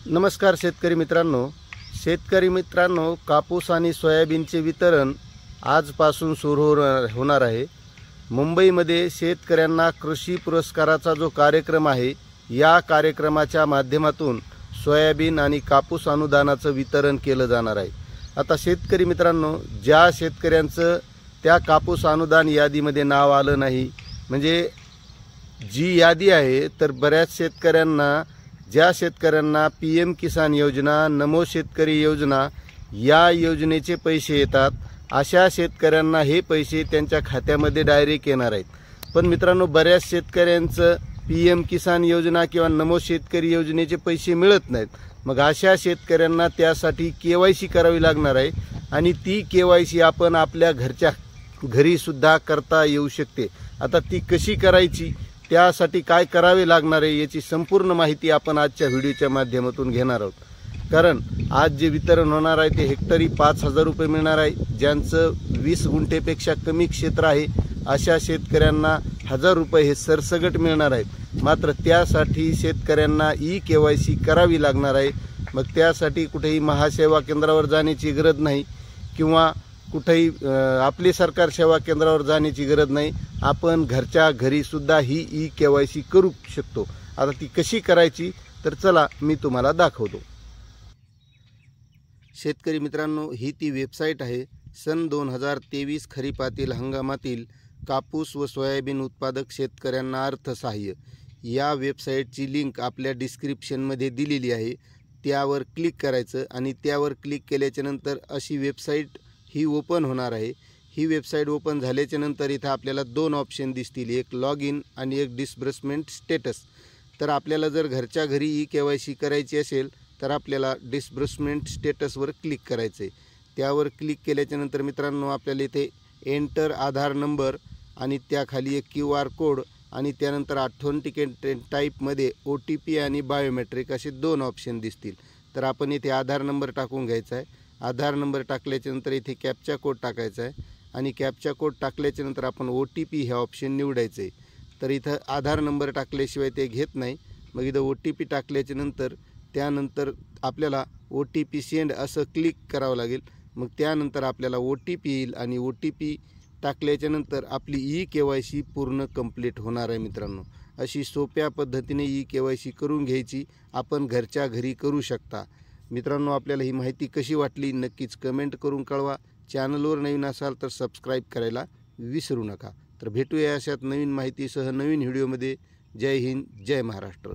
नमस्कार शेतकरी मित्रांनो, कापूस आणि सोयाबीनचे वितरण आजपासून सुरू होणार आहे। मुंबईमध्ये शेतकऱ्यांना कृषी पुरस्काराचा जो कार्यक्रम आहे, या कार्यक्रमाच्या माध्यमातून सोयाबीन आणि कापूस अनुदानाचं वितरण केलं जाणार आहे। आता शेतकरी मित्रांनो, ज्या शेतकऱ्यांचं त्या कापूस अनुदान यादीमध्ये नाव आलं नाही, म्हणजे जी यादी आहे, तर बऱ्याच शेतकऱ्यांना, ज्या शेतकऱ्यांना PM किसान योजना, नमो शेतकरी योजना या योजनेचे पैसे येतात, अशा शेतकऱ्यांना हे पैसे त्यांच्या खात्यामध्ये डायरेक्ट येणार आहेत। पण मित्रांनो, बऱ्याच शेतकऱ्यांचं PM किसान योजना किंवा नमो शेतकरी योजनेचे पैसे मिळत नाहीत। मग अशा शेतकऱ्यांना त्यासाठी KYC करावी लागणार आहे आणि ती KYC आपण आपल्या घरच्या घरी सुद्धा करता येऊ शकते। आता ती कशी करायची, त्यासाठी काय करावे लागणार आहे, याची संपूर्ण माहिती आपण आजच्या व्हिडिओच्या माध्यमातून घेणार आहोत। कारण आज जे वितरण होणार आहे ते हेक्टरी 5,000 रुपये मिळणार आहे। ज्यांचं 20 गुंठेपेक्षा कमी क्षेत्र आहे, अशा शेतकऱ्यांना 1,000 रुपये हे सरसगट मिळणार आहेत। मात्र त्यासाठी शेतकऱ्यांना KYC करावी लागणार आहे। मग त्यासाठी कुठेही महासेवा केंद्रावर जाण्याची गरज नाही किंवा कुठेही आपली सरकार सेवा केंद्रावर जाण्याची गरज नाही। आपण घरच्या घरी सुद्धा ही KYC करू शकतो। आता ती कशी करायची, तर चला मी तुम्हाला दाखवतो। शेतकरी मित्रांनो, ही ती वेबसाईट आहे, सन 2023 खरीपातील हंगामातील कापूस व सोयाबीन उत्पादक शेतकऱ्यांना अर्थसहाय्य। या वेबसाईटची लिंक आपल्या डिस्क्रिप्शनमध्ये दिलेली आहे, त्यावर क्लिक करायचं आणि त्यावर क्लिक केल्याच्या नंतर अशी वेबसाईट ही ओपन होणार आहे। ही वेबसाईट ओपन झाल्याच्या नंतर इथं आपल्याला 2 ऑप्शन दिसतील, एक लॉग इन आणि एक डिस्बर्समेंट स्टेटस। तर आपल्याला जर घरच्या घरी KYC करायची असेल तर आपल्याला डिस्बर्समेंट स्टेटसवर क्लिक करायचं आहे। त्यावर क्लिक केल्याच्या नंतर मित्रांनो, आपल्याला इथे एंटर आधार नंबर आणि त्याखाली एक QR कोड आणि त्यानंतर ऑथेंटिकेट टाईपमध्ये OTP आणि बायोमेट्रिक असे 2 ऑप्शन दिसतील। तर आपण इथे आधार नंबर टाकून घ्यायचा आहे। आधार नंबर टाकल्याच्या नंतर इथे कॅप्चा कोड टाकायचा आहे आणि कॅप्चा कोड टाकल्याच्या नंतर आपण OTP हे ऑप्शन निवडायचं आहे। तर इथं आधार नंबर टाकल्याशिवाय ते घेत नाही। मग इथं OTP टाकल्याच्या नंतर त्यानंतर आपल्याला OTP सेंड असं क्लिक करावं लागेल। मग त्यानंतर आपल्याला OTP येईल आणि OTP टाकल्याच्या नंतर आपली KYC पूर्ण कंप्लीट होणार आहे। मित्रांनो, अशी सोप्या पद्धतीने KYC करून घ्यायची, आपण घरच्या घरी करू शकता। मित्रांनो, आपल्याला ही माहिती कशी वाटली नक्कीच कमेंट करून कळवा। चॅनलवर नवीन असाल तर सबस्क्राईब करायला विसरू नका। तर भेटूया अशात नवीन माहितीसह नवीन व्हिडिओमध्ये। जय हिंद, जय महाराष्ट्र।